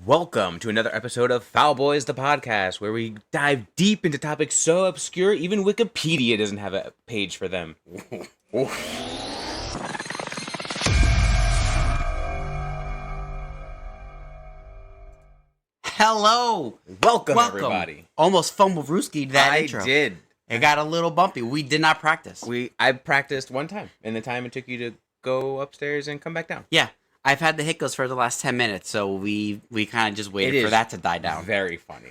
Welcome to another episode of Foul Boys, the podcast, where we dive deep into topics so obscure even Wikipedia doesn't have a page for them. Hello. Welcome, everybody. Almost fumbled Rooski that I intro. did. It got a little bumpy. We did not practice. I practiced one time, and the time it took you to go upstairs and come back down. Yeah. I've had the hiccups for the last 10 minutes, so we kind of just waited for that to die down. Very funny.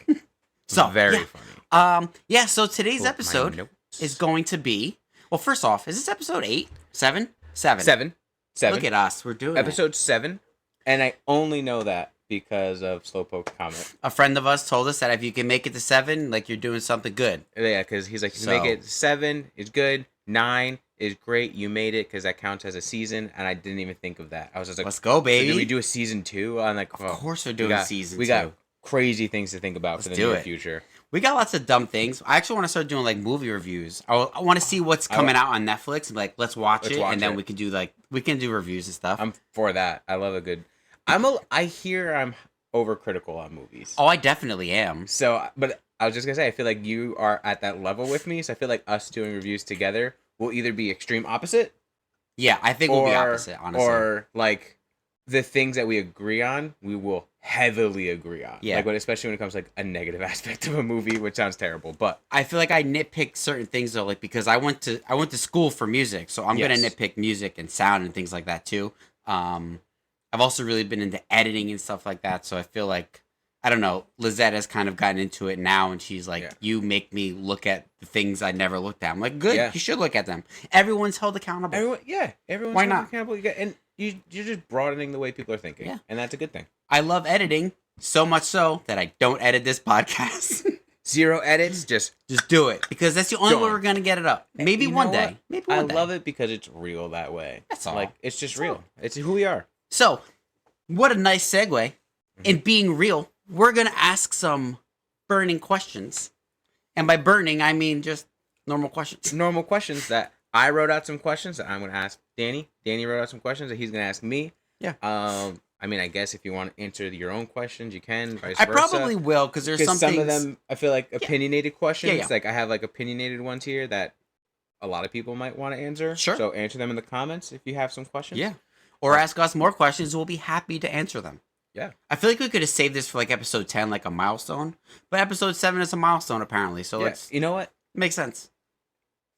So Very funny. So today's episode is going to be, well, first off, is this episode 8? 7? 7. 7. Look at us. We're doing Episode 7, and I only know that because of Slowpoke's comment. A friend of us told us that if you can make it to 7, like you're doing something good. Yeah, because he's like, you make it 7 is good, 9 is great, you made it, because that counts as a season, and I didn't even think of that. I was just like, let's go, baby. So did we do a season 2? I'm like, of course we're doing season 2. We got crazy things to think about for the near future. We got lots of dumb things. I actually want to start doing like movie reviews. I want to see what's coming out on Netflix and like let's watch it, and then we can do reviews and stuff. I'm for that. I love a good. I hear I'm overcritical on movies. Oh, I definitely am. So, but I was just gonna say, I feel like you are at that level with me. So I feel like us doing reviews together will either be extreme opposite. Yeah, I think we'll be opposite, honestly. Or like the things that we agree on, we will heavily agree on. Yeah. Like especially when it comes to like a negative aspect of a movie, which sounds terrible, but I feel like I nitpick certain things though, like because I went to school for music, so I'm gonna nitpick music and sound and things like that too. I've also really been into editing and stuff like that, so I feel like I don't know, Lizette has kind of gotten into it now, and she's like, you make me look at the things I never looked at. I'm like, good, you should look at them. Everyone's held accountable. Everyone's Why held not? accountable. You're just broadening the way people are thinking, and that's a good thing. I love editing so much so that I don't edit this podcast. 0 edits, just do it because that's the only way we're gonna get it up. Maybe one day. I love it because it's real that way. That's all. Like it's just real. It's who we are. So, what a nice segue. In being real, we're gonna ask some burning questions, and by burning I mean just normal questions. Normal questions that I wrote out some questions that I'm gonna ask Danny. Danny wrote out some questions that he's gonna ask me. Yeah. I mean, I guess if you want to answer your own questions, you can. Vice I versa. probably will because there's some of them I feel like opinionated questions. Yeah. Like I have like opinionated ones here that a lot of people might want to answer. Sure. So answer them in the comments if you have some questions. Yeah. Or ask us more questions. We'll be happy to answer them. Yeah. I feel like we could have saved this for like episode 10, like a milestone. But episode 7 is a milestone apparently. So it's you know what? Makes sense.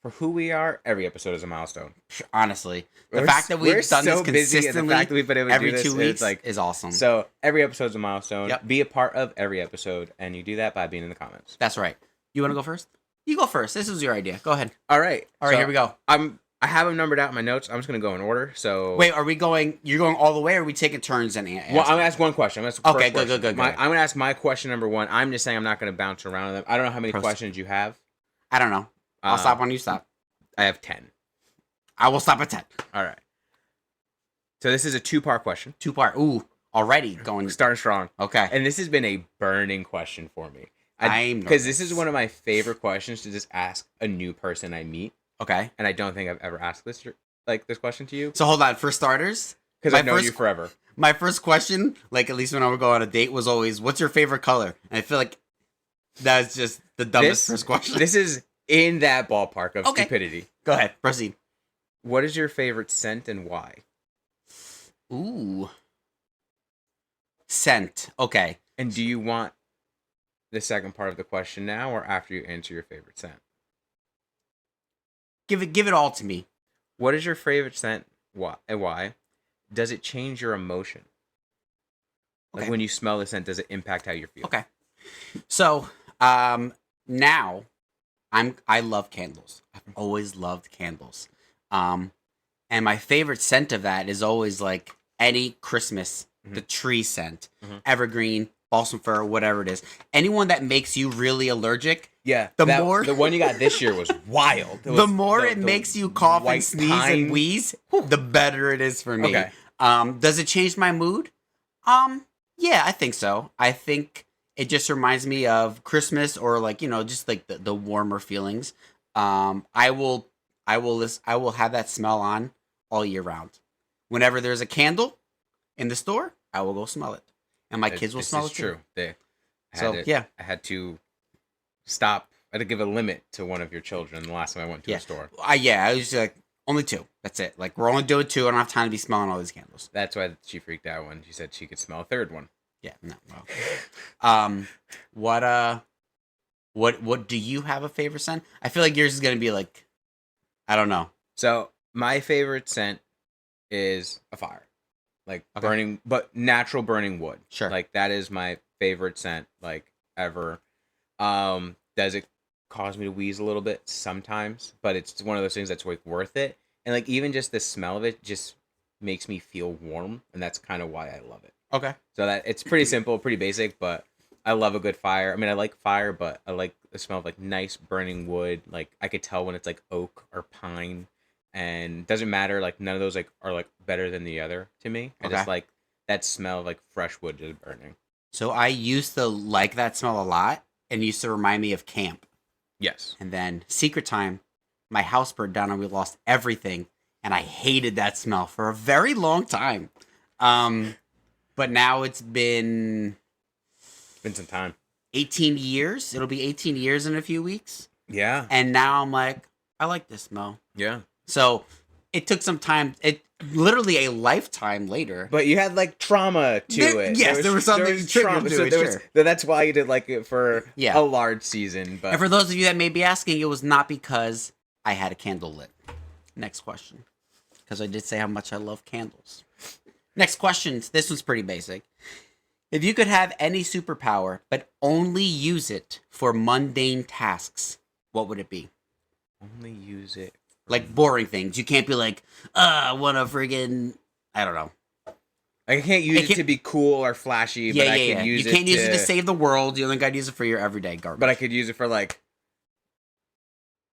For who we are, every episode is a milestone. Honestly, the fact that we've done this consistently every 2 weeks is awesome. So every episode's a milestone. Yep. Be a part of every episode, and you do that by being in the comments. That's right. You want to go first? You go first. This was your idea. Go ahead. All right. Here we go. I have them numbered out in my notes. I'm just gonna go in order. So wait, are we going? You're going all the way, or are we taking turns and? Well, I'm gonna ask one question. Good. I'm gonna ask my question number 1. I'm just saying I'm not gonna bounce around them. I don't know how many questions you have. I don't know. I'll stop when you stop. I have 10. I will stop at 10. All right. So this is a 2-part question. 2-part. Ooh, already going. Starting strong. Okay. And this has been a burning question for me. I'm because this is one of my favorite questions to just ask a new person I meet. Okay. And I don't think I've ever asked this question to you. So hold on. For starters, because I've known you forever. My first question, like at least when I would go on a date, was always, "What's your favorite color?" And I feel like that's just the dumbest first question. This is in that ballpark of stupidity. Go ahead. Proceed. What is your favorite scent and why? Ooh. Scent. Okay. And do you want the second part of the question now or after you answer your favorite scent? Give it all to me. What is your favorite scent and why? Does it change your emotion? Like when you smell the scent, does it impact how you feel? Okay. So, now I love candles. I've always loved candles. And my favorite scent of that is always like any Christmas, the tree scent, evergreen, balsam fir, whatever it is. Anyone that makes you really allergic. Yeah. The one you got this year was wild. The more it makes you cough and sneeze and wheeze, the better it is for me. Okay. Does it change my mood? Yeah, I think so. I think it just reminds me of Christmas or like, just like the warmer feelings. I will have that smell on all year round. Whenever there's a candle in the store, I will go smell it. And my kids will This smell is it too. true. I had to stop. I had to give a limit to one of your children the last time I went to a store. I was like, only 2. That's it. Like, we're only doing 2. I don't have time to be smelling all these candles. That's why she freaked out when she said she could smell a third one. Yeah, no. Well. What do you have a favorite scent? I feel like yours is gonna be like, I don't know. So my favorite scent is a fire, like burning, but natural burning wood. Sure. Like that is my favorite scent, like ever. Does it cause me to wheeze a little bit sometimes? But it's one of those things that's like worth it. And like even just the smell of it just makes me feel warm, and that's kind of why I love it. Okay. So that it's pretty simple, pretty basic, but I love a good fire. I mean, I like fire, but I like the smell of like nice burning wood. Like I could tell when it's like oak or pine, and doesn't matter. Like none of those like are like better than the other to me. I just like that smell of like fresh wood just burning. So I used to like that smell a lot, and used to remind me of camp. Yes. And then secret time, my house burned down and we lost everything, and I hated that smell for a very long time. But now it's been some time. 18 years. It'll be 18 years in a few weeks. Yeah. And now I'm like, I like this smell. Yeah. So it took some time. It literally a lifetime later. But you had like trauma to it. Yes, there was something triggered to it. That's why you did like it for a large season. But and for those of you that may be asking, it was not because I had a candle lit. Next question. Because I did say how much I love candles. Next question. This one's pretty basic. If you could have any superpower, but only use it for mundane tasks, what would it be? Only use it. Like boring things. You can't be like, I want to friggin', I don't know. I can't use it to be cool or flashy, but I can use it. You can't use it to save the world. You only got to use it for your everyday garbage. But I could use it for like,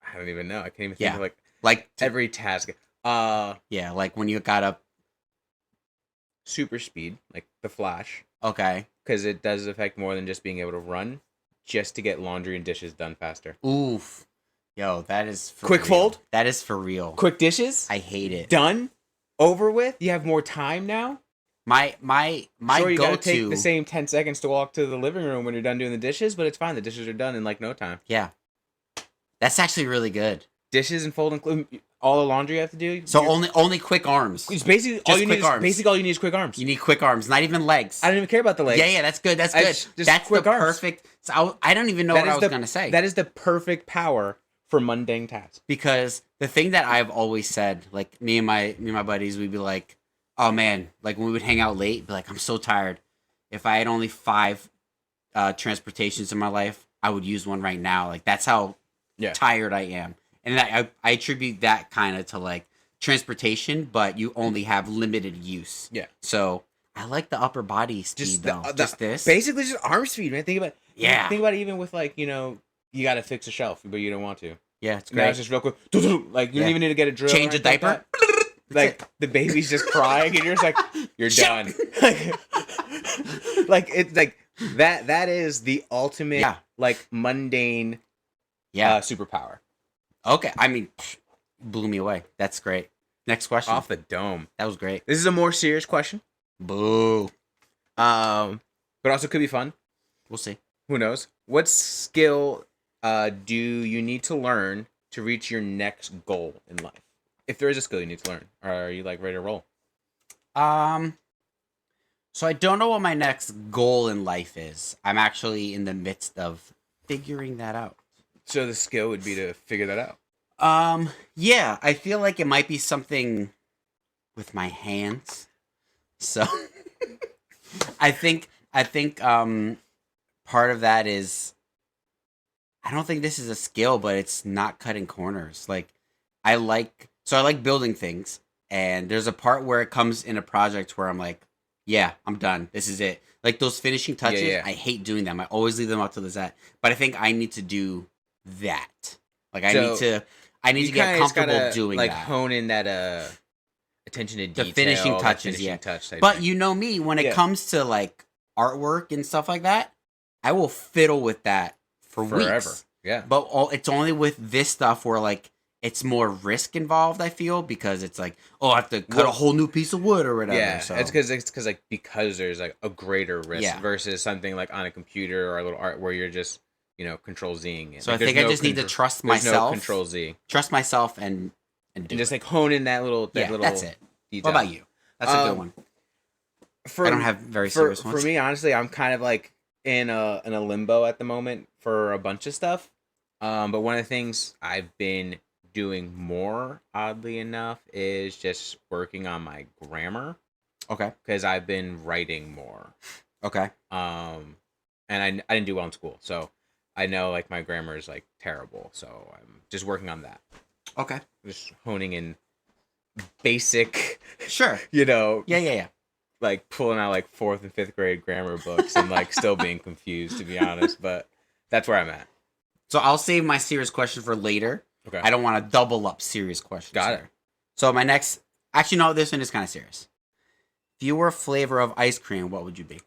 I don't even know. I can't even think of like every task. Yeah, like when you got up. Super speed, like the Flash. Okay. Because it does affect more than just being able to run, just to get laundry and dishes done faster. Oof. Yo, that is for quick real. fold. That is for real. Quick dishes. I hate it. Done. Over with. You have more time now. My sure, you go-to. Gotta take the same 10 seconds to walk to the living room when you're done doing the dishes, but it's fine. The dishes are done in like no time. Yeah. That's actually really good. Dishes and folding all the laundry you have to do. So only quick arms. It's basically all you need. All you need is quick arms. You need quick arms, not even legs. I don't even care about the legs. Yeah, that's good. That's good. That's quick arms. Perfect. So I don't even know what I was gonna say. That is the perfect power for mundane tasks. Because the thing that I've always said, like me and my buddies, we'd be like, oh man, like when we would hang out late, be like, I'm so tired. If I had only 5 transportations in my life, I would use one right now. Like that's how tired I am. And I attribute that kind of to like transportation, but you only have limited use. Yeah. So I like the upper body speed though. Just this. Basically just arm speed, man. Think about Think about it even with like, you got to fix a shelf, but you don't want to. Yeah, it's great. Now it's just real quick. Like you don't even need to get a drill. Change a diaper. Like the baby's just crying and you're just like, you're done. Like it's like that is the ultimate like mundane superpower. Okay, I mean, blew me away. That's great. Next question. Off the dome. That was great. This is a more serious question. Boo. But also could be fun. We'll see. Who knows? What skill do you need to learn to reach your next goal in life? If there is a skill you need to learn, or are you like ready to roll? So I don't know what my next goal in life is. I'm actually in the midst of figuring that out. So the skill would be to figure that out. Yeah, I feel like it might be something with my hands. So I think part of that is I don't think this is a skill, but it's not cutting corners. Like I like building things, and there's a part where it comes in a project where I'm like, yeah, I'm done. This is it. Like those finishing touches, I hate doing them. I always leave them up to the set. But I think I need to do that. Like I need to get comfortable doing like that. Like hone in that attention to detail. The finishing touches, But thing. You know me, when it comes to like artwork and stuff like that, I will fiddle with that for forever. Weeks. Yeah. But it's only with this stuff where like it's more risk involved. I feel because it's like, oh, I have to cut a whole new piece of wood or whatever. Yeah, so. it's because like because there's like a greater risk versus something like on a computer or a little art where you're just control Zing. So like, I think I just need to trust myself. Control Z. Trust myself and just like hone in that little that's it. Detail. What about you? That's a good one. I don't have very serious ones. For me, honestly, I'm kind of like in a limbo at the moment for a bunch of stuff. But one of the things I've been doing more, oddly enough, is just working on my grammar. Okay. Because I've been writing more. Okay. And I didn't do well in school, so I know like my grammar is like terrible. So I'm just working on that. Okay. Just honing in basic. Sure. Yeah. Like pulling out like 4th and 5th grade grammar books and like still being confused, to be honest. But that's where I'm at. So I'll save my serious question for later. Okay. I don't want to double up serious questions. Got it. So my next, actually no, this one is kind of serious. If you were a flavor of ice cream, what would you be?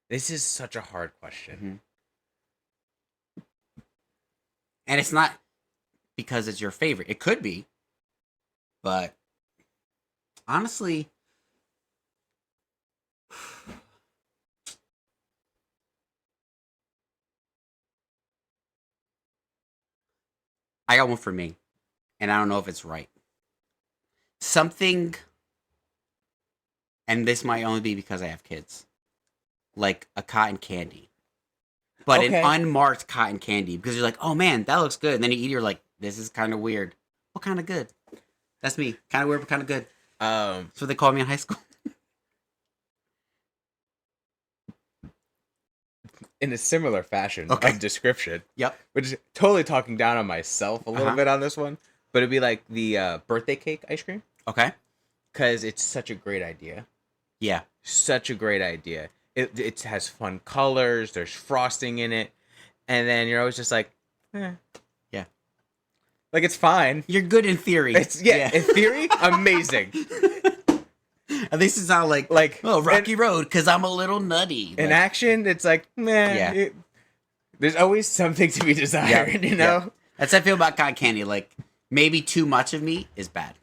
This is such a hard question. Mm-hmm. And it's not because it's your favorite. It could be, but honestly, I got one for me, and I don't know if it's right. Something, and this might only be because I have kids, like a cotton candy. But an unmarked cotton candy, because you're like, oh man, that looks good. And then you eat it, you're like, this is kind of weird. What kind of good? That's me. Kind of weird, but kind of good. That's what they called me in high school. In a similar fashion of description. Yep. Which is totally talking down on myself a little bit on this one. But it'd be like the birthday cake ice cream. Okay. Because it's such a great idea. Yeah. Such a great idea. It has fun colors. There's frosting in it. And then you're always just like, Yeah. Like, it's fine. You're good in theory. In theory, amazing. At least it's not like Rocky Road because I'm a little nutty. In action, it's like, meh. Yeah. There's always something to be desired, you know? Yeah. That's how I feel about cotton candy. Like, maybe too much of me is bad.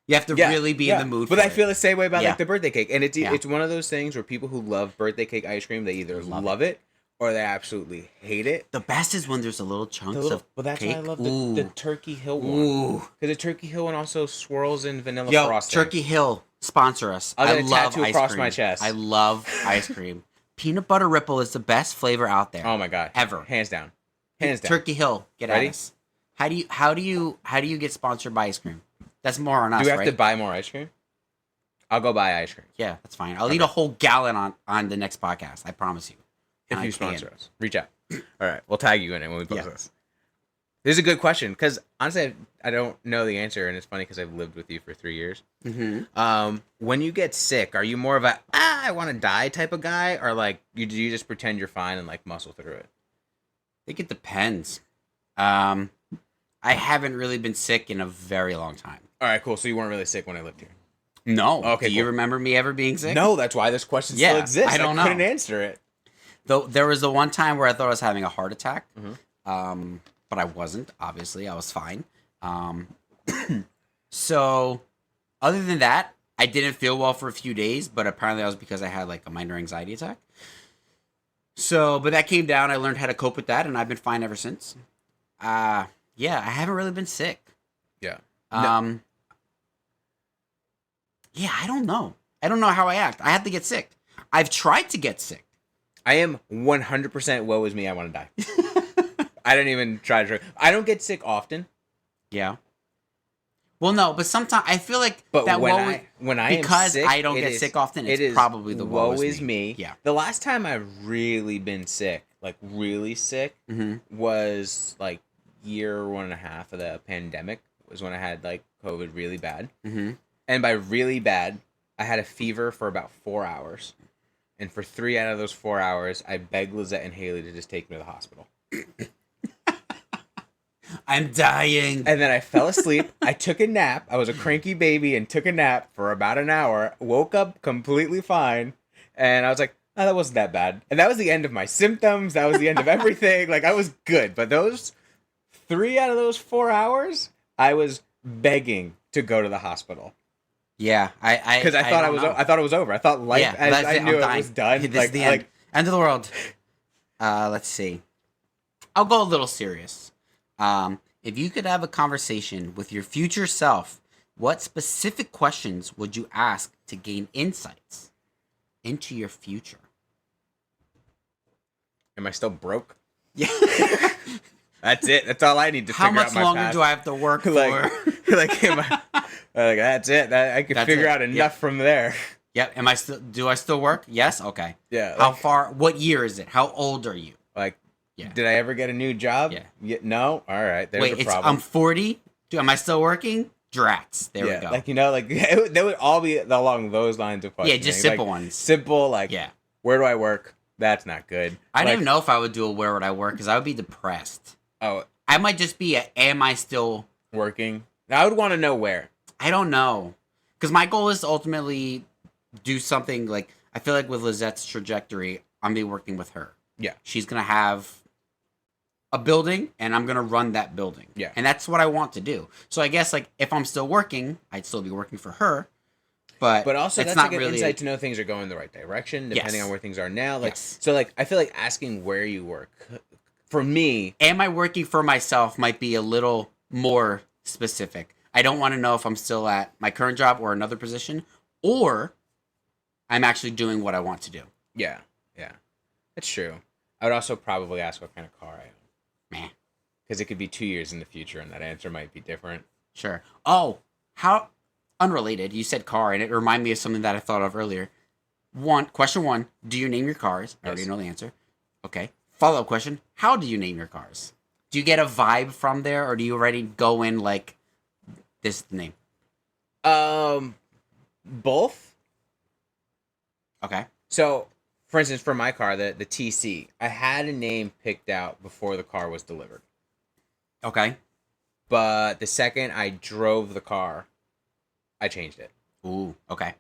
You have to really be in the mood for it. But I feel the same way about like the birthday cake. And it's one of those things where people who love birthday cake ice cream, they either love it or they absolutely hate it. The best is when there's a little chunks of that's cake. Why I love the Turkey Hill one. Because the Turkey Hill one also swirls in vanilla frosting. Turkey Hill, sponsor us. I love ice cream. My chest. I love ice cream. Peanut butter ripple is the best flavor out there. Oh my god, ever, hands down. Turkey Hill, get at us. How do you get sponsored by ice cream? That's more on us. Do we have to buy more ice cream? I'll go buy ice cream. Yeah, that's fine. I'll eat a whole gallon on the next podcast. I promise you. If you sponsor us, reach out. All right, we'll tag you in it when we post this. This is a good question because honestly, I don't know the answer, and it's funny because I've lived with you for 3 years. Mm-hmm. When you get sick, are you more of a I want to die type of guy, or like you just pretend you're fine and like muscle through it? I think it depends. I haven't really been sick in a very long time. All right, cool. So you weren't really sick when I lived here? No. Okay. Do you remember me ever being sick? No, that's why this question still exists. I don't know. I couldn't answer it. Though there was the one time where I thought I was having a heart attack, but I wasn't. Obviously, I was fine. So, other than that, I didn't feel well for a few days, but apparently that was because I had like a minor anxiety attack. So, but that came down. I learned how to cope with that, and I've been fine ever since. Yeah, I haven't really been sick. Yeah. Yeah, I don't know. I don't know how I act. I have to get sick. I've tried to get sick. I am 100% woe is me. I want to die. I don't even try to. I don't get sick often. Yeah. Well, no, but sometimes I feel like that when I am sick, I don't get sick often. It's probably the woe is me. Yeah. The last time I've really been sick, like really sick, was like year 1.5 of the pandemic. Was when I had like COVID really bad. And by really bad, I had a fever for about 4 hours. And for 3 out of those 4 hours, I begged Lizette and Haley to just take me to the hospital. I'm dying. And then I fell asleep. I took a nap. I was a cranky baby and took a nap for about an hour. Woke up completely fine. And I was like, oh, that wasn't that bad. And that was the end of my symptoms. That was the end of everything. Like, I was good. But those 3 out of those 4 hours, I was begging to go to the hospital. Yeah, Because I thought I thought it was over. I thought life, as I knew it was done. This is the end. End of the world. Let's see. I'll go a little serious. If you could have a conversation with your future self, what specific questions would you ask to gain insights into your future? Am I still broke? Yeah. That's it. That's all I need to figure out. How much longer do I have to work for? Am I, that's it. I can figure out enough from there. Yep. Do I still work? Yes. Okay. Yeah. How far? What year is it? How old are you? Like, did I ever get a new job? Yeah. No. All right. There's a problem. I'm 40. Am I still working? Drats. There we go. Like, they would all be along those lines of questions. Yeah, just simple ones. Simple, where do I work? That's not good. I don't even know if I would do a where would I work, because I would be depressed. Oh. I might just be am I still working? I would want to know where. I don't know. Because my goal is to ultimately do something I feel like with Lizette's trajectory, I'm going to be working with her. Yeah. She's going to have a building, and I'm going to run that building. Yeah. And that's what I want to do. So I guess, if I'm still working, I'd still be working for her. But also, that's not an really insight to know things are going the right direction, depending on where things are now. So, I feel like asking where you work, for me... Am I working for myself might be a little more specific. I don't want to know if I'm still at my current job or another position, or I'm actually doing what I want to do. Yeah. That's true. I would also probably ask what kind of car I own. Meh. Because it could be 2 years in the future, and that answer might be different. Sure. Oh, how... Unrelated, you said car, and it reminded me of something that I thought of earlier. Question one, do you name your cars? I already know the answer. Okay. Follow-up question, how do you name your cars? Do you get a vibe from there, or do you already go in this is the name? Both. Okay. So, for instance, for my car, the TC, I had a name picked out before the car was delivered. Okay. But the second I drove the car, I changed it. Ooh, okay.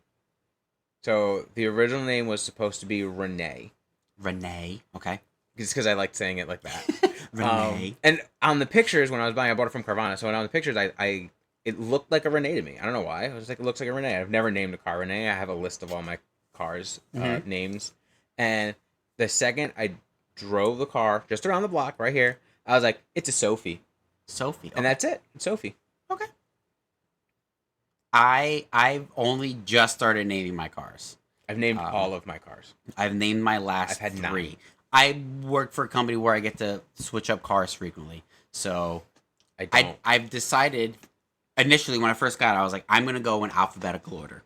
So the original name was supposed to be Renee. Renee, okay. Just because I liked saying it like that. Renee. And on the pictures, when I was buying, I bought it from Carvana. So on the pictures, it looked like a Renee to me. I don't know why. I was like, it looks like a Renee. I've never named a car Renee. I have a list of all my cars' names. And the second I drove the car just around the block right here, I was like, it's a Sophie. Sophie. Okay. And that's it. It's Sophie. Okay. I've only just started naming my cars. I've named all of my cars. I've named my last 3. 9. I work for a company where I get to switch up cars frequently. So I've decided initially when I first got it, I was like, I'm going to go in alphabetical order.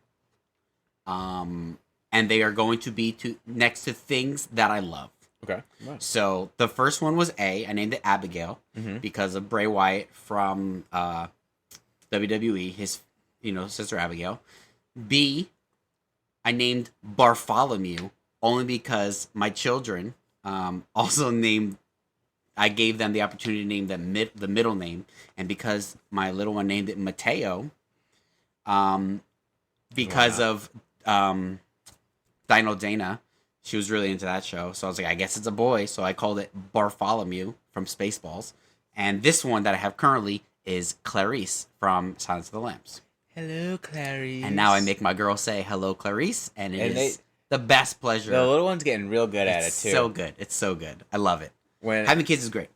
And they are going to be next to things that I love. Okay. Wow. So the first one was A. I named it Abigail because of Bray Wyatt from WWE, his sister Abigail. B, I named Bartholomew only because my children also named. I gave them the opportunity to name the middle name, and because my little one named it Mateo, because of Dino Dana, she was really into that show. So I was like, I guess it's a boy, so I called it Bartholomew from Spaceballs. And this one that I have currently is Clarice from Silence of the Lambs. Hello, Clarice. And now I make my girl say hello, Clarice, and it is the best pleasure. The little one's getting real good at it too. So good. It's so good. I love it. Having kids is great.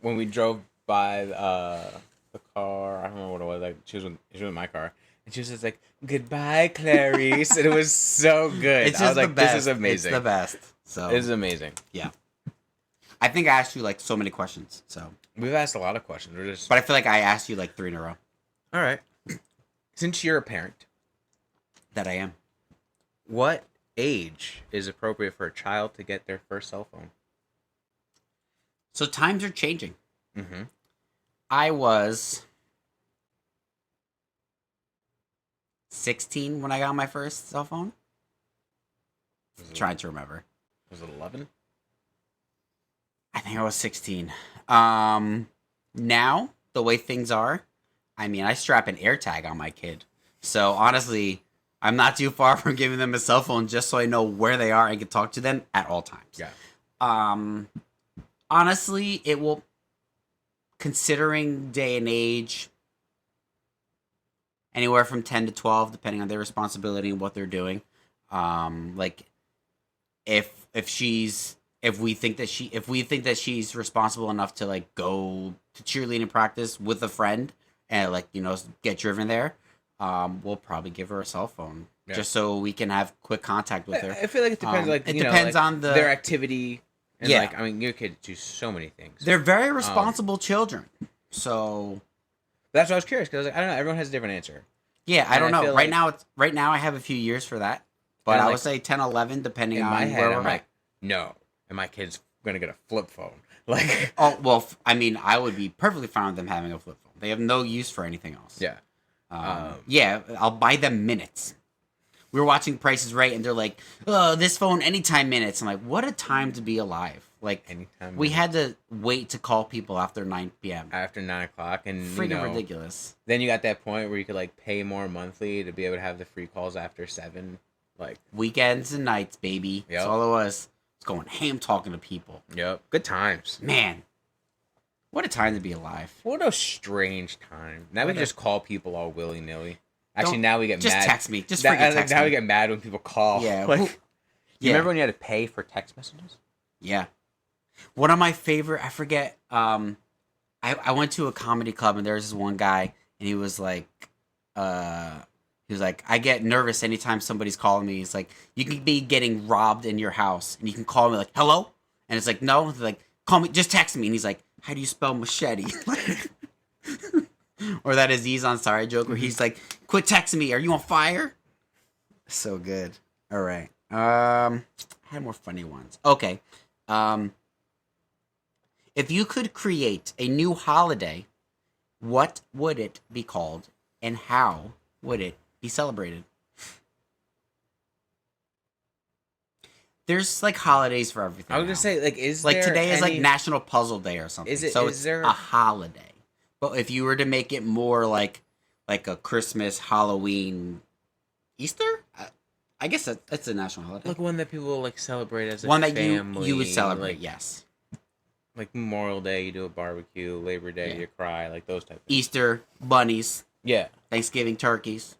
When we drove by the car, I don't remember what it was. Like she was with my car, and she was just like, "Goodbye, Clarice," and it was so good. It's just I was like, the best. "This is amazing." It's the best. So this is amazing. Yeah. I think I asked you so many questions. So we've asked a lot of questions. But I feel like I asked you 3 in a row. All right. Since you're a parent, that I am. What age is appropriate for a child to get their first cell phone? So times are changing. Mm-hmm. I was 16 when I got my first cell phone. Trying to remember. Was it 11? I think I was 16. Now, the way things are, I mean, I strap an AirTag on my kid. So honestly, I'm not too far from giving them a cell phone just so I know where they are and can talk to them at all times. Yeah. Honestly, it will... considering day and age, anywhere from 10 to 12, depending on their responsibility and what they're doing. Like if we think that she's responsible enough to like go to cheerleading practice with a friend and like get driven there, we'll probably give her a cell phone just so we can have quick contact with her. I feel like it depends. Like it depends on their activity. And like, I mean, your kids do so many things. They're very responsible children. So that's why I was curious because I don't know. Everyone has a different answer. Yeah, I don't know. Right now I have a few years for that, but I would say 10, 11, depending on my head, where we're I'm at. like, no, and my kid's gonna get a flip phone. Like, oh well, I mean, I would be perfectly fine with them having a flip phone. They have no use for anything else. Yeah, yeah, I'll buy them minutes. We were watching Price is Right, and they're like, "Oh, this phone anytime minutes." I'm like, "What a time to be alive!" Like, anytime we had to wait to call people after 9 p.m. After 9 o'clock, and freaking ridiculous. Then you got that point where you could like pay more monthly to be able to have the free calls after 7, like weekends and nights, baby. Yep. That's all it was. It's going ham talking to people. Yep, good times, man. What a time to be alive. What a strange time. Now we can just call people all willy nilly. Actually, now we get just mad. Just text me. Just freaking text me. Now we get mad when people call. Yeah. Like, you remember when you had to pay for text messages? Yeah. One of my favorite, I forget. I went to a comedy club and there was this one guy and he was like, I get nervous anytime somebody's calling me. He's like, you can be getting robbed in your house and you can call me like, hello, and it's like, no, they're like, call me, just text me, and he's like, how do you spell machete? Or that Aziz Ansari joke where he's like, quit texting me, are you on fire? So good. All right. I had more funny ones. Okay. If you could create a new holiday, what would it be called and how would it be celebrated? There's like holidays for everything. I was gonna say, like, is like there today is like National Puzzle Day or something. It's there a holiday. But if you were to make it more like a Christmas, Halloween, Easter, I guess that's a national holiday. Like one that people like celebrate as a one family. That you would celebrate. Like, yes. Like Memorial Day, you do a barbecue. Labor Day, you cry. Like those type of things. Easter bunnies. Yeah. Thanksgiving turkeys.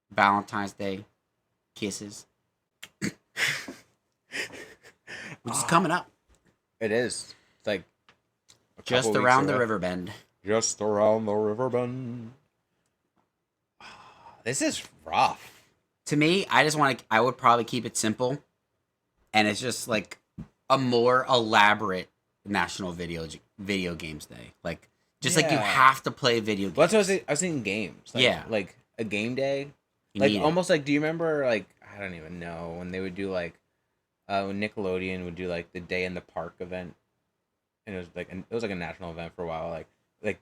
Valentine's Day kisses. Which is coming up. It is. It's like just around the river bend. Just around the river bend. This is rough. To me, I would probably keep it simple. And it's just like a more elaborate National Video Games Day. Like, just like you have to play video games. Well, that's what I was thinking games. Like, like a game day. Like, almost like, do you remember, like, I don't even know, when they would do, like, when Nickelodeon would do, like, the Day in the Park event. And it was like a national event for a while. Like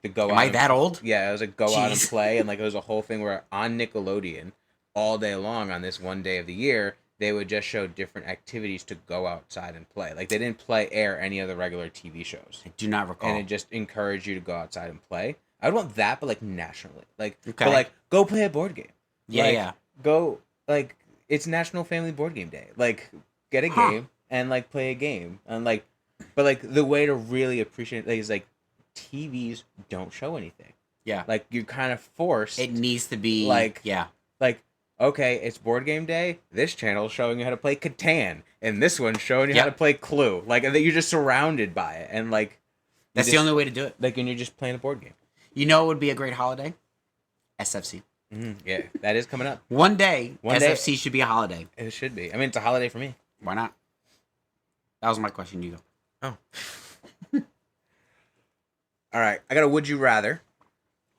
the go out. Am I that old? Yeah, it was like go out and play. And, like, it was a whole thing where on Nickelodeon, all day long on this one day of the year, they would just show different activities to go outside and play. Like, they didn't air any of the regular TV shows. I do not recall. And it just encouraged you to go outside and play. I would want that, but, like, nationally. Like, but, like, go play a board game. Yeah, like, Go, like, it's National Family Board Game Day. Like, get a game and, like, play a game. And, like, but, like, the way to really appreciate it is, like, TVs don't show anything. Yeah. Like, you're kind of forced. It needs to be, like, like, okay, it's board game day. This channel is showing you how to play Catan, and this one's showing you how to play Clue. Like, you're just surrounded by it, and like, that's the only way to do it. Like, and you're just playing a board game. You know, it would be a great holiday. SFC. Yeah, that is coming up. One day, SFC should be a holiday. It should be. I mean, it's a holiday for me. Why not? That was my question. You go. Oh. All right, I got a would you rather.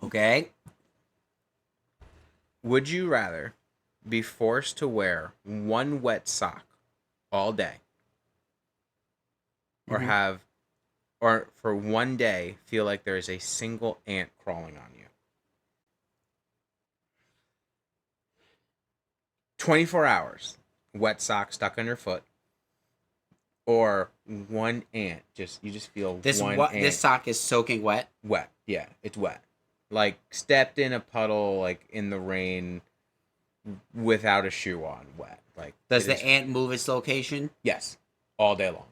Okay. Would you rather be forced to wear one wet sock all day, or or for one day feel like there is a single ant crawling on you? 24 hours, wet sock stuck on your foot, or one ant, you just feel one ant. This sock is soaking wet? Wet, yeah, it's wet. Like, stepped in a puddle, like, in the rain, without a shoe on, wet. Like, does the ant move its location? Yes, all day long.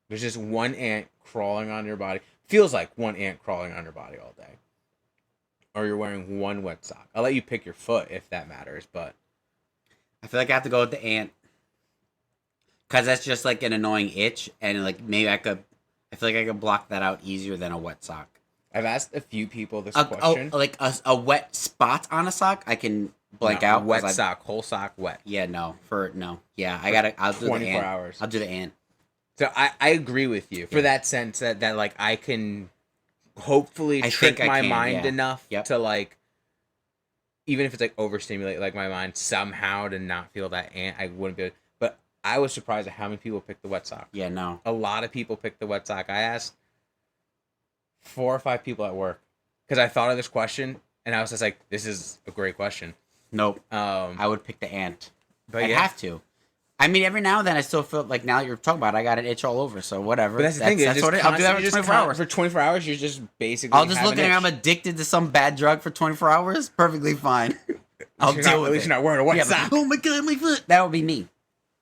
There's just one ant crawling on your body. Feels like one ant crawling on your body all day. Or you're wearing one wet sock. I'll let you pick your foot if that matters, but I feel like I have to go with the ant. Because that's just like an annoying itch. And like maybe I feel like I could block that out easier than a wet sock. I've asked a few people this question. Like a wet spot on a sock, I can blank out. Wet sock, whole sock wet. Yeah, no. Yeah, I'll do the ant. 24 hours. I'll do the ant. So I agree with you for that sense that like I can hopefully trick my mind enough to like, even if it's like overstimulate like my mind somehow to not feel that ant. I wouldn't be. But I was surprised at how many people picked the wet sock. Yeah, no. A lot of people picked the wet sock. I asked 4 or 5 people at work because I thought of this question and I was just like, this is a great question. Nope. I would pick the ant. But I'd have to. I mean, every now and then I still feel like now that you're talking about it, I got an itch all over, so whatever. But that's the thing. I'll do that for 24 hours. For 24 hours, you're just basically I'll just look at it. I'm addicted to some bad drug for 24 hours. Perfectly fine. I'll deal with it. At least you're not wearing a wet sock. Oh my God, my foot. That would be me.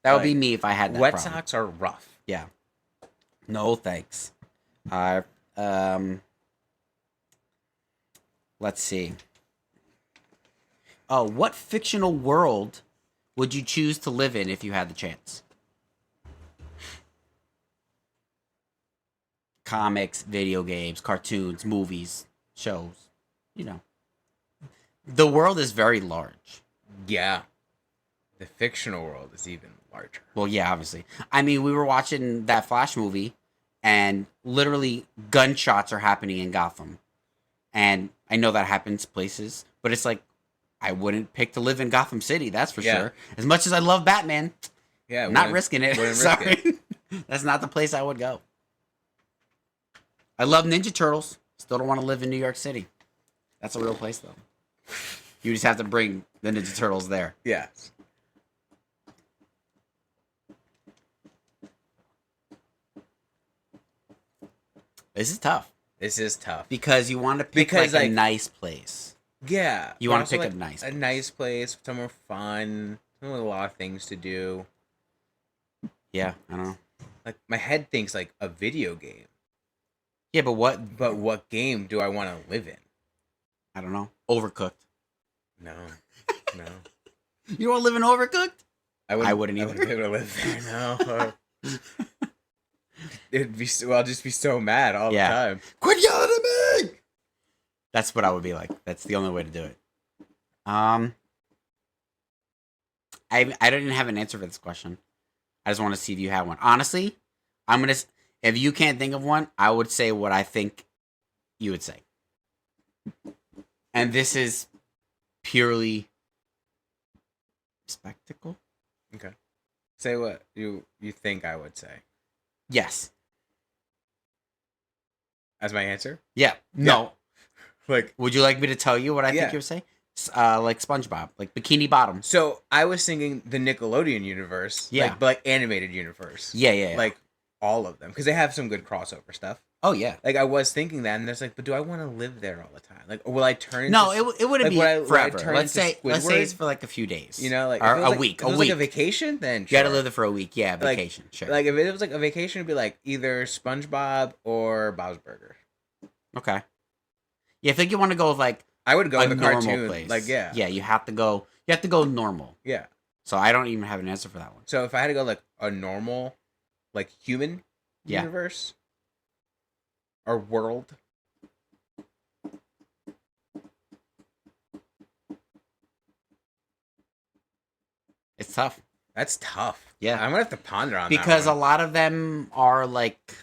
That would be me if I had that wet problem. socks are rough. Yeah. No thanks. Let's see. Oh, what fictional world would you choose to live in if you had the chance? Comics, video games, cartoons, movies, shows. You know. The world is very large. Yeah. The fictional world is even larger. Well, yeah, obviously. I mean, we were watching that Flash movie, and literally gunshots are happening in Gotham. And I know that happens places, but it's like, I wouldn't pick to live in Gotham City, that's for sure. As much as I love Batman, not risking it. Sorry. That's not the place I would go. I love Ninja Turtles. Still don't want to live in New York City. That's a real place, though. You just have to bring the Ninja Turtles there. Yes. This is tough. This is tough. Because you want to pick like a nice place. Yeah. You want to pick like a nice place, somewhere fun, with a lot of things to do. Yeah, I don't know. Like my head thinks like a video game. Yeah, but what game do I want to live in? I don't know. Overcooked. No. You don't live in Overcooked? I wouldn't either. I wouldn't be able to live there. No. I'll just be so mad all the time. Quit yelling at me! That's what I would be like. That's the only way to do it. I didn't have an answer for this question. I just want to see if you have one. Honestly, if you can't think of one, I would say what I think you would say. And this is purely spectacle. Okay. Say what you think I would say. Yes. As my answer? Yeah. No. Like, would you like me to tell you what I think you would say? Like SpongeBob, like Bikini Bottom. So I was thinking the Nickelodeon universe, like animated universe. Yeah. Like all of them, because they have some good crossover stuff. Oh yeah. Like I was thinking that, and there's like, but do I want to live there all the time? Like, will I turn? No, it wouldn't be forever. Let's say it's for like a few days. You know, like or a week. If it was like a vacation, then sure. You gotta live there for a week. Yeah, vacation. Sure. Like if it was like a vacation, it'd be like either SpongeBob or Bob's Burgers. Okay. Yeah, I think you want to go with like I would go with a cartoon place. Like yeah, you have to go. You have to go normal. Yeah. So I don't even have an answer for that one. So if I had to go like a normal, like human universe or world. It's tough. That's tough. Yeah. I'm gonna have to ponder on that because a lot of them are like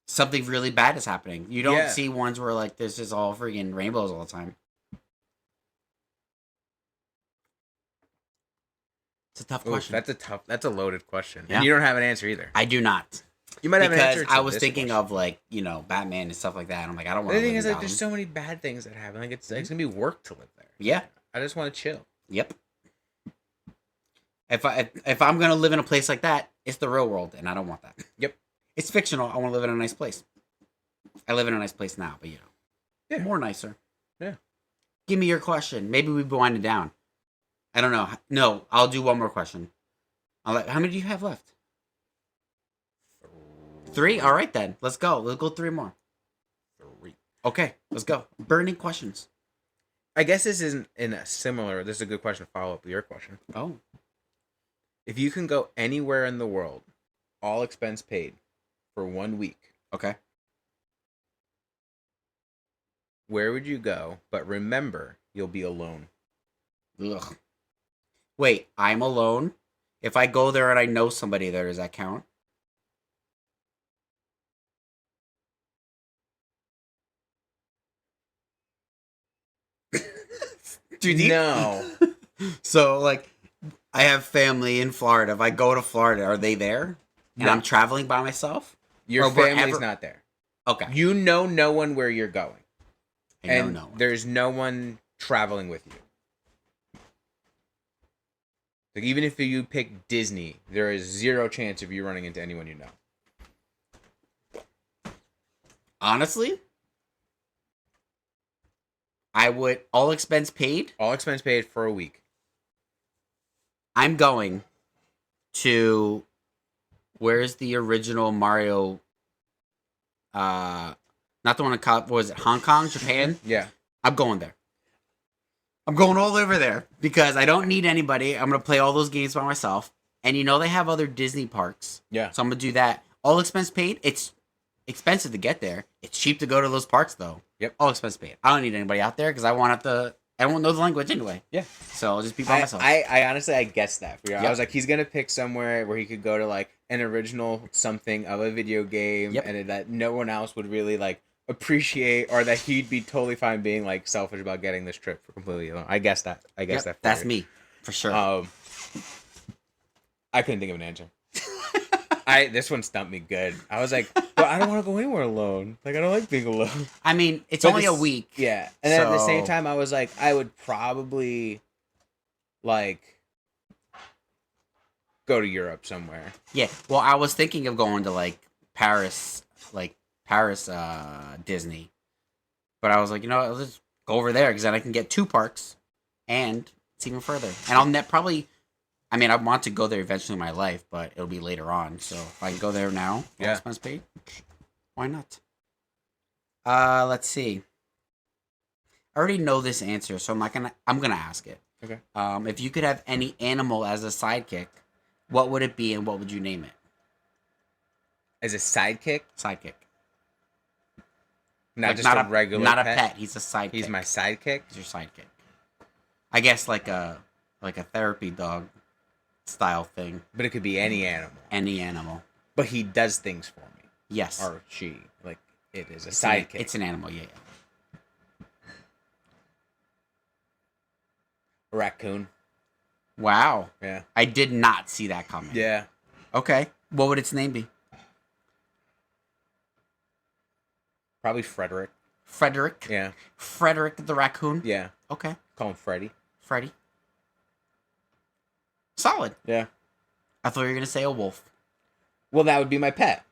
something really bad is happening. You don't see ones where like this is all freaking rainbows all the time. It's a tough question. That's a loaded question. Yeah. And you don't have an answer either. I do not. You might have an answer. Because I was thinking of like, Batman and stuff like that. And I'm like, I don't want to. The thing is like there's so many bad things that happen. Like it's gonna be work to live there. Yeah. I just want to chill. Yep. If I'm gonna live in a place like that, it's the real world, and I don't want that. Yep. It's fictional. I want to live in a nice place. I live in a nice place now, but more nicer. Yeah. Give me your question. Maybe we wind it down. I don't know. No, I'll do one more question. How many do you have left? 3? All right, then. Let's go. Let's go 3 more. 3. Okay, let's go. Burning questions. I guess this isn't in a similar. This is a good question to follow up with your question. Oh. If you can go anywhere in the world, all expense paid, for 1 week, Okay. where would you go? But remember, you'll be alone. Ugh. Wait, I'm alone? If I go there and I know somebody there, does that count? Too deep? No. So, like, I have family in Florida. If I go to Florida, are they there? And No. I'm traveling by myself? Your Or family's wherever- not there. Okay. You know no one where you're going. I know And no one. there's no one traveling with you. Like, even if you pick Disney, there is 0 chance of you running into anyone you know. Honestly, I would, all expense paid, All expense paid for a week. I'm going to, where's the original Mario, not the one in, what was it, Hong Kong, Japan? Yeah. I'm going there. I'm going all over there because I don't need anybody. I'm going to play all those games by myself. And you know they have other Disney parks. Yeah. So I'm going to do that. All expense paid. It's expensive to get there. It's cheap to go to those parks though. Yep. All expense paid. I don't need anybody out there because I won't know the language anyway. Yeah. So I'll just be by myself. I honestly, I guessed that for you. Yep. I was like, he's going to pick somewhere where he could go to, like, an original something of a video game. Yep. And that no one else would really, like, appreciate, or that he'd be totally fine being, like, selfish about getting this trip for completely alone. I guess that. I guess that. That's for me. For sure. I couldn't think of an answer. This one stumped me good. I was like, but I don't want to go anywhere alone. Like, I don't like being alone. I mean, it's But only a this- week. Yeah. And then at the same So- time, I was like, I would probably, like, go to Europe somewhere. Yeah. Well, I was thinking of going to Paris Disney, but I was like, let's just go over there because then I can get 2 parks, and it's even further. And I'll probably. I mean, I want to go there eventually in my life, but it'll be later on. So if I can go there now, Yeah. expense paid, why not? Let's see. I already know this answer, so I'm gonna ask it. Okay. If you could have any animal as a sidekick, what would it be and what would you name it? As a sidekick, Sidekick. not Like, just a regular not pet. a pet. He's a sidekick. He's my sidekick. He's your sidekick. I guess like a therapy dog style thing. But it could be any animal. Any animal. But he does things for me. Yes. Or she. Like, it is a It's sidekick. It's an animal. Yeah. A raccoon. Wow. Yeah. I did not see that coming. Yeah. Okay. What would its name be? Probably Frederick. Frederick. Yeah. Frederick the raccoon. Yeah. Okay. Call him Freddy. Freddy. Solid. Yeah. I thought you were gonna say a wolf. Well, that would be my pet.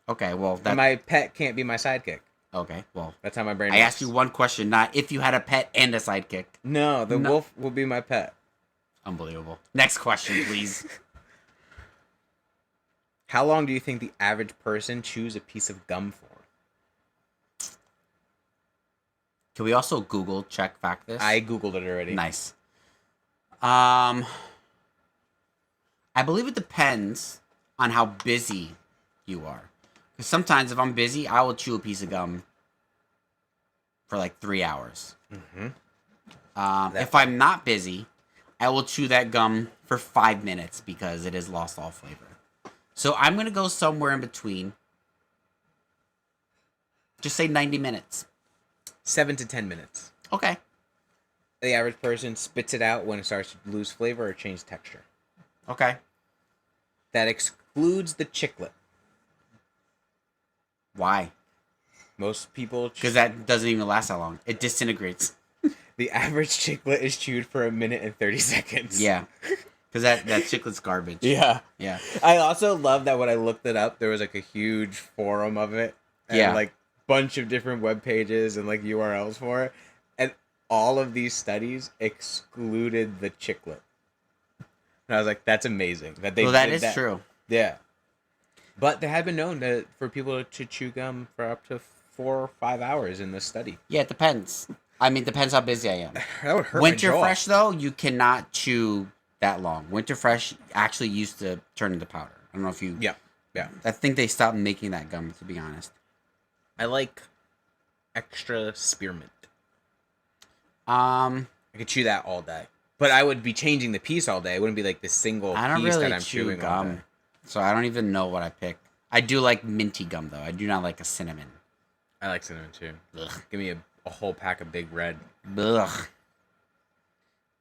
Okay. Well, And that. my pet can't be my sidekick. Okay. Well, That's how my brain I works. asked you one question, not if you had a pet and a sidekick. No, the No. wolf will be my pet. Unbelievable. Next question, please. How long do you think the average person chews a piece of gum for? Can we also Google check fact this? I googled it already. Nice. I believe it depends on how busy you are. Because sometimes if I'm busy, I will chew a piece of gum for like 3 hours. Mm-hmm. If I'm not busy, I will chew that gum for 5 minutes because it has lost all flavor. So I'm going to go somewhere in between. Just say 90 minutes. 7 to 10 minutes. Okay. The average person spits it out when it starts to lose flavor or change texture. Okay. That excludes the chiclet. Why? Most people... Because that doesn't even last that long. It disintegrates. The average chiclet is chewed for 1 minute and 30 seconds. Yeah. Because that chiclet's garbage. Yeah. Yeah. I also love that when I looked it up, there was like a huge forum of it. And Yeah. like bunch of different web pages and like URLs for it. And all of these studies excluded the chiclet. And I was like, that's amazing. That they Well, that did is true. Yeah. But they have been known for people to chew gum for up to 4 or 5 hours in this study. Yeah, it depends. I mean, depends how busy I am. That would hurt my Winter jaw. Fresh though, you cannot chew that long. Winter Fresh actually used to turn into powder. I don't know if you. Yeah, yeah. I think they stopped making that gum, to be honest. I like extra spearmint. Um, I could chew that all day, but I would be changing the piece all day. It wouldn't be like the single I don't piece really that I'm chew chewing all day. gum, so I don't even know what I pick. I do like minty gum though. I do not like a cinnamon. I like cinnamon too. Ugh. Give me a whole pack of Big Red. Ugh.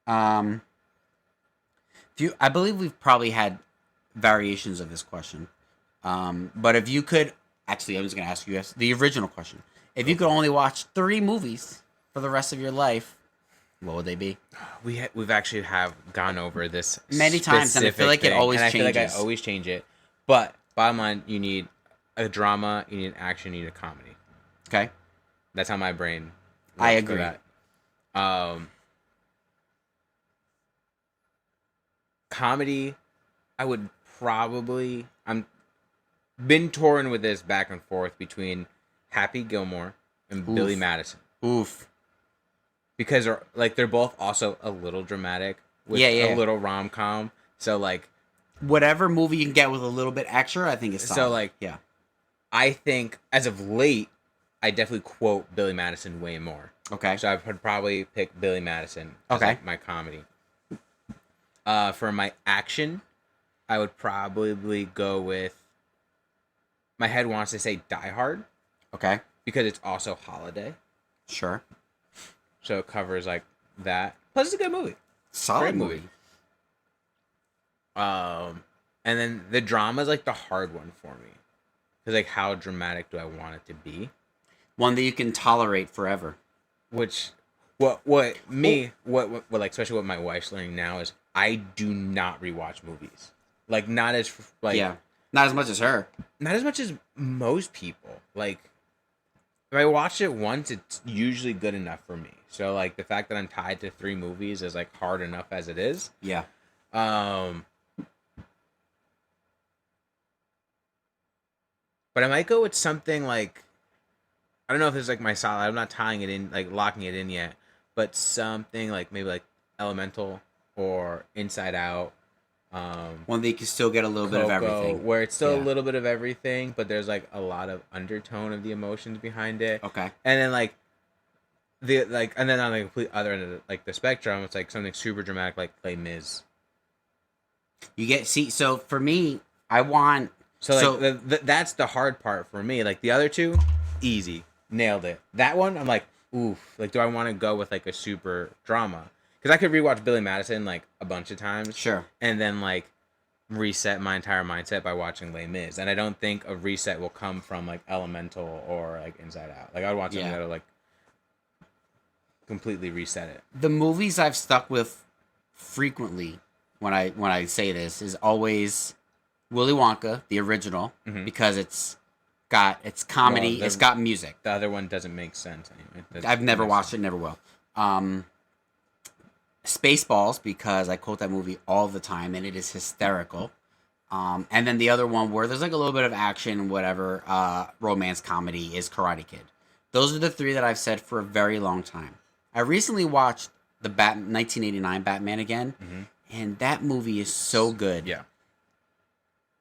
I believe we've probably had variations of this question. But if you could, actually, I'm just gonna ask you the original question. If you could only watch 3 movies for the rest of your life, what would they be? We've actually have gone over this Many times, and I feel like it thing, always and I feel like I changes. always change it. But bottom line, you need a drama, you need an action, you need a comedy. Okay. That's how my brain. I works for agree. that. Comedy, I would probably. I'm been torn with this back and forth between Happy Gilmore and Billy Oof. Madison Oof. because they're both also a little dramatic with Yeah, yeah. a little rom com. So like Whatever movie you can get with a little bit extra, I think is solid. So, like, yeah. I think as of late, I definitely quote Billy Madison way more. Okay. So I would probably pick Billy Madison as Okay. like my comedy. For my action, I would probably go with. My head wants to say Die Hard Okay. because it's also holiday, Sure. so it covers like that. Plus, it's a good movie. Solid Great movie. movie. And then the drama is like the hard one for me, because like how dramatic do I want it to be? One that you can tolerate forever. Which, what like especially what my wife's learning now is I do not rewatch movies, like not as like Yeah. Not as much as her. not as much as most people. Like if I watch it once, it's usually good enough for me. So like the fact that I'm tied to 3 movies is like hard enough as it is. Yeah. But I might go with something like I don't know if it's like my solid. I'm not tying it in, like locking it in yet. But something like maybe like Elemental or Inside Out. One that you can still get a little bit of Coco, everything. where it's still a Yeah. little bit of everything, but there's like a lot of undertone of the emotions behind it. Okay. And then and then on the complete other end of the spectrum, it's like something super dramatic like Les Mis. So for me, I want So that's the hard part for me. Like the other two, easy, nailed it. That one, I'm like, oof. Like, do I want to go with like a super drama? Because I could rewatch Billy Madison like a bunch of times, sure. and then like reset my entire mindset by watching Les Mis. And I don't think a reset will come from like Elemental or like Inside Out. Like I'd watch something Yeah. that'll like completely reset it. The movies I've stuck with frequently when I say this is always Willy Wonka, the original, Mhm. because it's comedy, Well, it's got music. The other one doesn't make sense anyway. I've never watched it, never will. Spaceballs, because I quote that movie all the time and it is hysterical. And then the other one where there's like a little bit of action, whatever, romance comedy is Karate Kid. Those are the 3 that I've said for a very long time. I recently watched the 1989 Batman again, and that movie is so good. Yeah.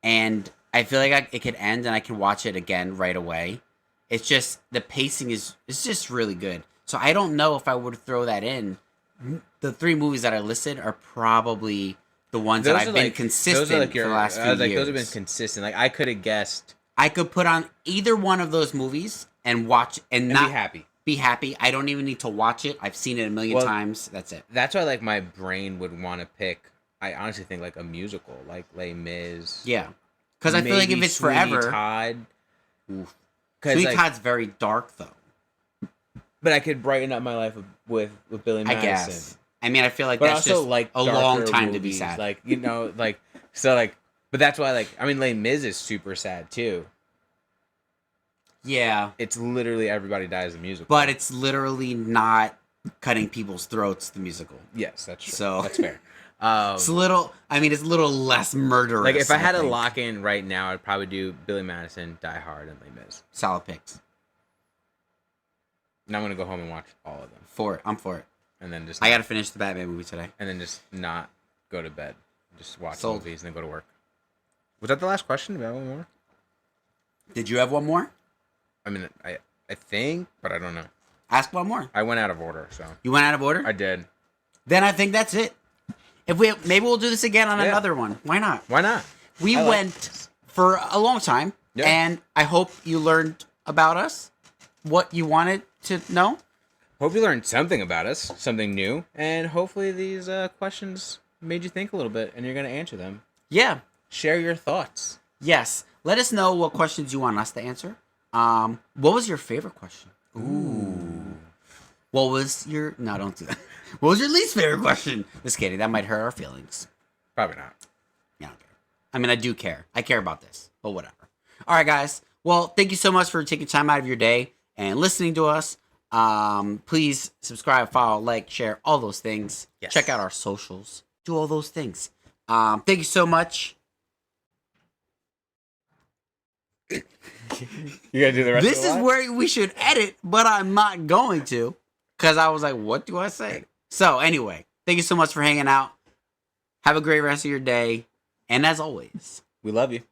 And I feel like it could end and I can watch it again right away. It's just the pacing is just really good. So I don't know if I would throw that in. The 3 movies that I listed are probably the ones that I've been consistent for the last few years. Those have been consistent. Like I could have guessed I could put on either one of those movies and watch and and not be happy. be happy. I don't even need to watch it. I've seen it a million times. That's it. That's why like my brain would want to pick. I honestly think like a musical, like Les Mis. Yeah, because I feel like if maybe it's Sweeney forever, Todd. oof. Because Sweet like, Todd's very dark though. but I could brighten up my life with Billy I Madison. guess. I mean, I feel like But that's also just like a long darker time to be movies, sad. Like like so like. But that's why like I mean Les Mis is super sad too. Yeah, It's literally Everybody Dies the musical. but it's literally not cutting people's throats. The musical. yes, that's true. So- That's fair. It's a little. I mean, it's a little less murderous. Like if I had to think. lock in right now, I'd probably do Billy Madison, Die Hard, and Les Mis. Solid picks. And I'm gonna go home and watch all of them. For it, I'm for it. And then just I gotta finish the Batman movie today. and then just not go to bed. Just watch Sold. movies and then go to work. Was that the last question? Do you have one more? Did you have one more? I mean, I think, but I don't know. Ask one more. I went out of order, so You went out of order. I did. Then I think that's it. If we maybe we'll do this again on Yeah. another one. Why not? Why not? We I like went this. for a long time, Yeah. and I hope you learned about us, what you wanted to know. Hope you learned something about us, something new, and hopefully these questions made you think a little bit, and you're gonna answer them. Yeah. Share your thoughts. Yes. Let us know what questions you want us to answer. What was your favorite question? Ooh. What was your... No, don't do that. What was your least favorite question? Just kidding. That might hurt our feelings. Probably not. Yeah, I don't care. I mean, I do care. I care about this, but whatever. All right, guys. Well, thank you so much for taking time out of your day and listening to us. Please subscribe, follow, like, share, all those things. Yes. Check out our socials. Do all those things. Thank you so much. You gotta do the rest. This of the is line? where we should edit, but I'm not going to because I was like, what do I say? So, anyway, thank you so much for hanging out. Have a great rest of your day. And as always, We love you.